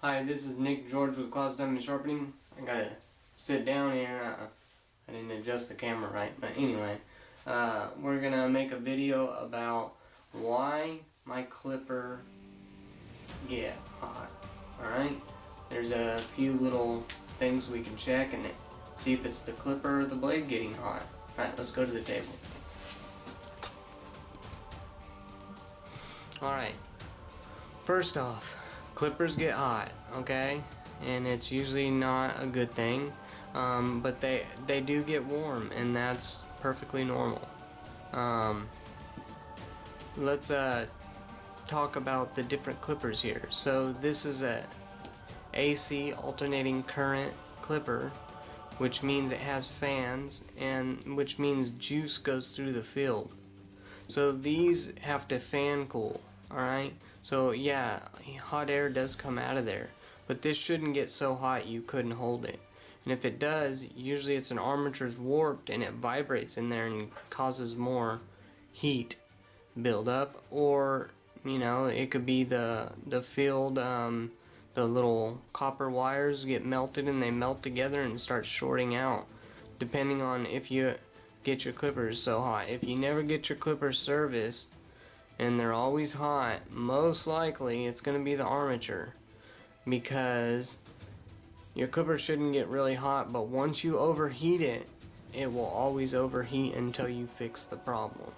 Hi, this is Nick George with Clouds Diamond Sharpening. I gotta sit down here. I didn't adjust the camera right, but anyway, we're gonna make a video about why my clipper get hot. Alright? There's a few little things we can check and see if it's the clipper or the blade getting hot. Alright, let's go to the table. Alright, first off, clippers get hot, okay? And it's usually not a good thing, but they do get warm, and that's perfectly normal. Let's talk about the different clippers here. So this is a AC alternating current clipper, which means it has fans, and which means juice goes through the field. So these have to fan cool, alright? So yeah, hot air does come out of there, but this shouldn't get so hot you couldn't hold it. And if it does, usually it's an armature's warped and it vibrates in there and causes more heat build up, or you know, it could be the field, the little copper wires get melted and they melt together and start shorting out, depending on if you get your clippers so hot. If you never get your clippers serviced and they're always hot, most likely it's going to be the armature, because your clipper shouldn't get really hot, but once you overheat it, it will always overheat until you fix the problem.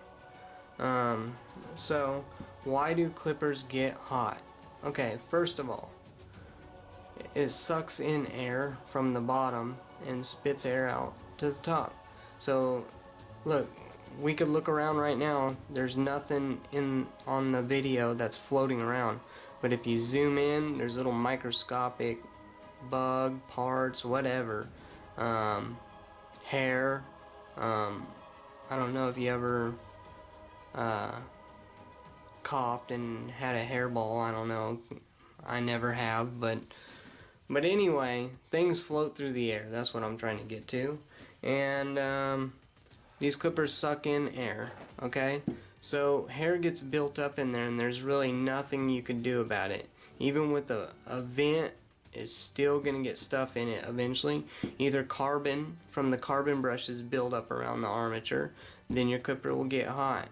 So why do clippers get hot? Okay, first of all, it sucks in air from the bottom and spits air out to the top. So look, we could look around right now, there's nothing on the video that's floating around, but if you zoom in, there's little microscopic bug parts, whatever, hair. I don't know if you ever coughed and had a hairball. I don't know, I never have, but anyway, things float through the air. That's what I'm trying to get to. And these clippers suck in air, okay? So hair gets built up in there and there's really nothing you can do about it. Even with a vent, it's still going to get stuff in it eventually. Either carbon from the carbon brushes build up around the armature, then your clipper will get hot.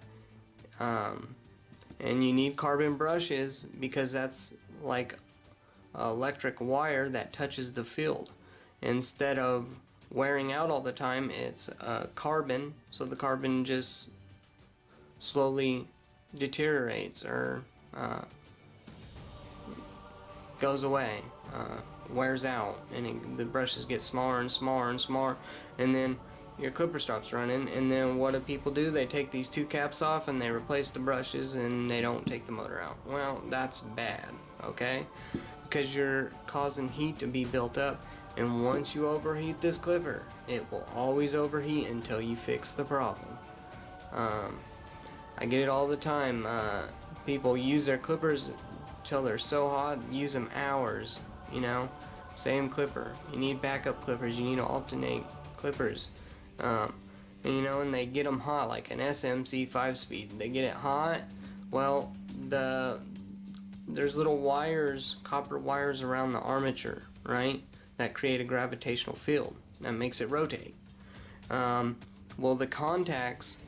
And you need carbon brushes because that's like electric wire that touches the field. Instead of wearing out all the time, it's carbon, so the carbon just slowly deteriorates or goes away, wears out, and the brushes get smaller and smaller and smaller, and then your clipper stops running. And then what do people do? They take these two caps off and they replace the brushes and they don't take the motor out. Well, that's bad, okay? Because you're causing heat to be built up, and once you overheat this clipper, it will always overheat until you fix the problem. I get it all the time. People use their clippers till they're so hot, use them hours, you know? Same clipper. You need backup clippers, you need to alternate clippers. And you know, and they get them hot like an SMC 5-speed. They get it hot, well, there's little wires, copper wires around the armature, right, that create a gravitational field that makes it rotate. Well, the contacts,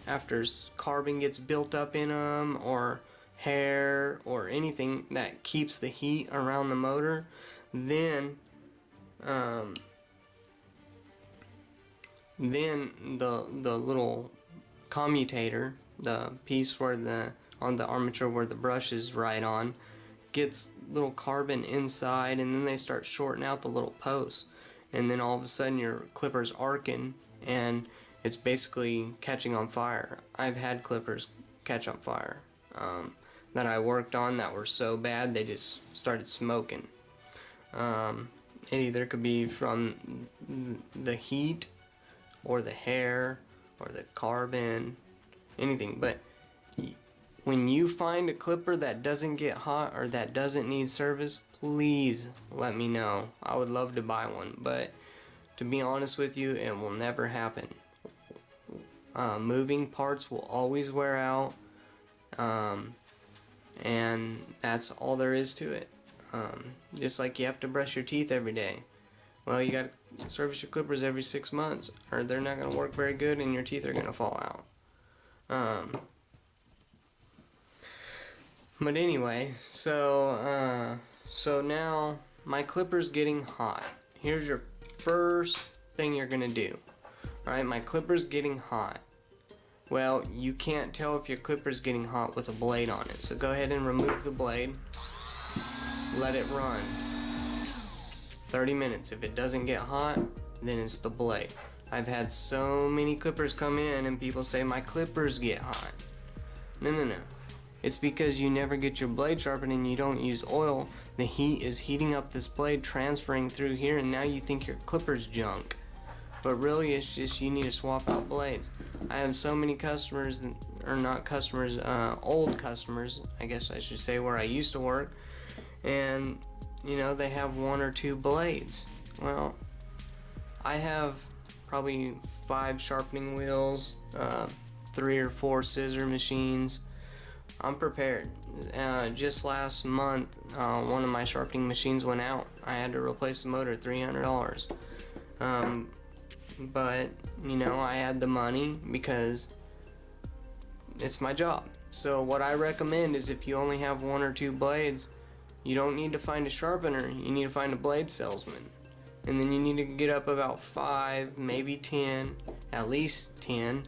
after carbon gets built up in them, or hair, or anything that keeps the heat around the motor, then the little commutator, the piece where on the armature where the brush is right on, gets little carbon inside, and then they start shorting out the little posts, and then all of a sudden your clipper's arcing and it's basically catching on fire. I've had clippers catch on fire that I worked on that were so bad they just started smoking. It either could be from the heat or the hair or the carbon, anything. But when you find a clipper that doesn't get hot or that doesn't need service, please let me know. I would love to buy one, but to be honest with you, it will never happen. Moving parts will always wear out, and that's all there is to it. Just like you have to brush your teeth every day. Well, you gotta service your clippers every 6 months, or they're not gonna work very good and your teeth are gonna fall out. But anyway, so now my clipper's getting hot. Here's your first thing you're gonna do. Alright, my clipper's getting hot. Well, you can't tell if your clipper's getting hot with a blade on it. So go ahead and remove the blade. Let it run 30 minutes. If it doesn't get hot, then it's the blade. I've had so many clippers come in and people say my clippers get hot. No. It's because you never get your blade sharpened and you don't use oil. The heat is heating up this blade, transferring through here, and now you think your clipper's junk. But really it's just you need to swap out blades. I have so many customers, or not customers, old customers, I guess I should say, where I used to work, and you know, they have 1 or 2 blades. Well, I have probably 5 sharpening wheels, 3 or 4 scissor machines. I'm prepared. Just last month, one of my sharpening machines went out. I had to replace the motor, $300. But, you know, I had the money because it's my job. So what I recommend is if you only have 1 or 2 blades, you don't need to find a sharpener, you need to find a blade salesman. And then you need to get up about 5, maybe 10, at least 10,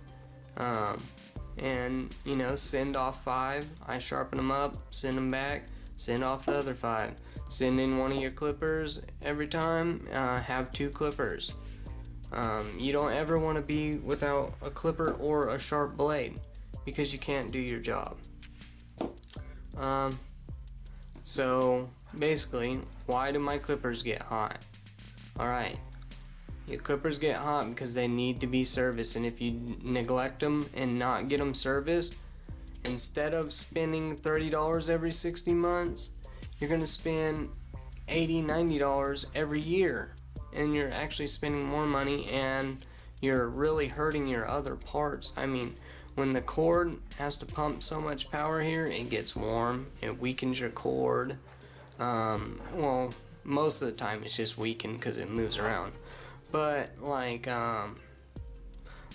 and, you know, send off 5. I sharpen them up, send them back, send off the other 5. Send in one of your clippers every time, have 2 clippers. You don't ever want to be without a clipper or a sharp blade because you can't do your job. So basically, why do my clippers get hot? Alright, your clippers get hot because they need to be serviced, and if you neglect them and not get them serviced, instead of spending $30 every 60 months, you're going to spend $80, $90 every year. And you're actually spending more money, and you're really hurting your other parts. I mean, when the cord has to pump so much power here, it gets warm, it weakens your cord. Well, most of the time it's just weakened because it moves around. But like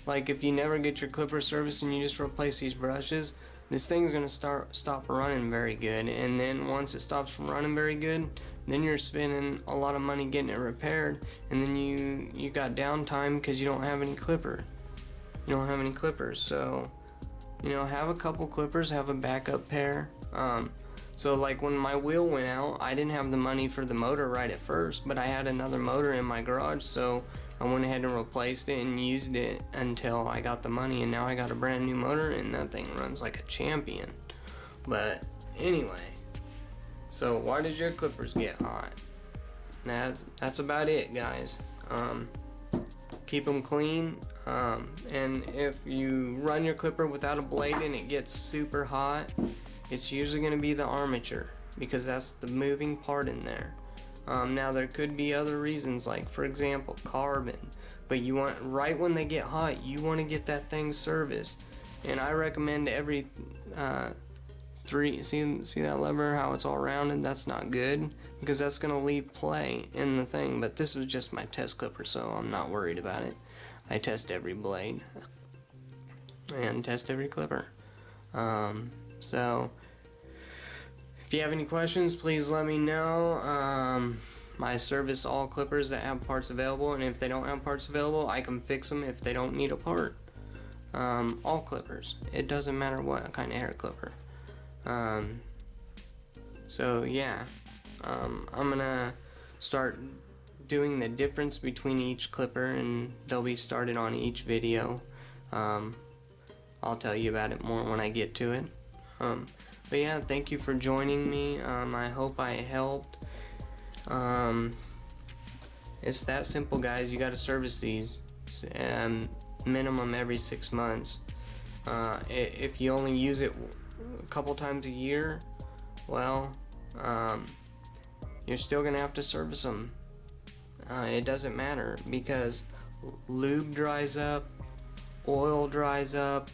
if you never get your clipper serviced and you just replace these brushes, this thing's gonna stop running very good, and then once it stops running very good, then you're spending a lot of money getting it repaired, and then you got downtime because you don't have any clippers. So, you know, have a couple clippers, have a backup pair. So like when my wheel went out, I didn't have the money for the motor right at first, but I had another motor in my garage, so I went ahead and replaced it and used it until I got the money, and now I got a brand new motor and that thing runs like a champion. But anyway, so why does your clippers get hot? That's about it, guys. Keep them clean, and if you run your clipper without a blade and it gets super hot, it's usually going to be the armature, because that's the moving part in there. Now there could be other reasons, like for example carbon, but you want, right when they get hot, you want to get that thing serviced. And I recommend every 3, see that lever, how it's all rounded? That's not good, because that's going to leave play in the thing. But this was just my test clipper, so I'm not worried about it. I test every blade and test every clipper. So if you have any questions, please let me know. I service all clippers that have parts available, and if they don't have parts available, I can fix them if they don't need a part. All clippers. It doesn't matter what kind of hair clipper. So yeah, I'm gonna start doing the difference between each clipper, and they'll be started on each video. I'll tell you about it more when I get to it. But yeah, thank you for joining me. I hope I helped. It's that simple, guys. You gotta service these minimum every 6 months. If you only use it a couple times a year, well, you're still gonna have to service them. It doesn't matter, because lube dries up, oil dries up,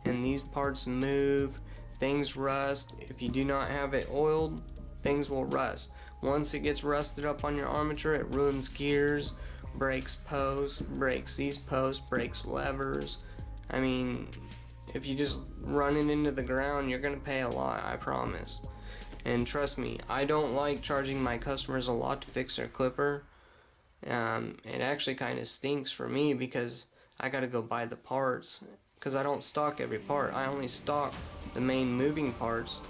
and these parts move, things rust. If you do not have it oiled, things will rust. Once it gets rusted up on your armature, it ruins gears, breaks posts, breaks these posts, breaks levers. I mean, if you just run it into the ground, you're gonna pay a lot, I promise. And trust me, I don't like charging my customers a lot to fix their clipper. It actually kind of stinks for me because I gotta go buy the parts, because I don't stock every part. I only stock the main moving parts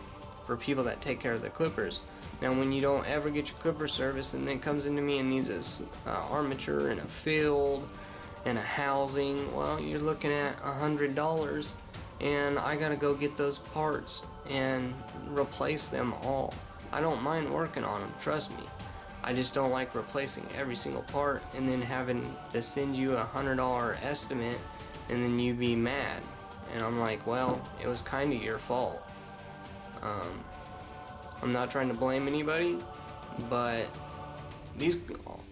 for people that take care of the clippers. Now when you don't ever get your clipper serviced and then comes into me and needs a armature and a field and a housing, well, you're looking at $100, and I gotta go get those parts and replace them all. I don't mind working on them, trust me. I just don't like replacing every single part and then having to send you a $100 estimate and then you be mad. And I'm like, well, it was kind of your fault. I'm not trying to blame anybody, but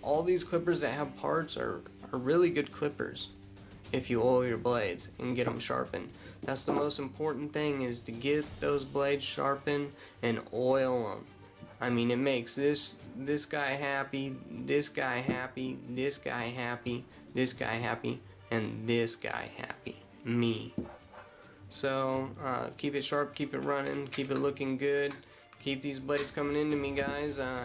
all these clippers that have parts are really good clippers if you oil your blades and get them sharpened. That's the most important thing, is to get those blades sharpened and oil them. I mean, it makes this guy happy, this guy happy, this guy happy, this guy happy, and this guy happy. Me. So, keep it sharp, keep it running, keep it looking good. Keep these blades coming into me, guys.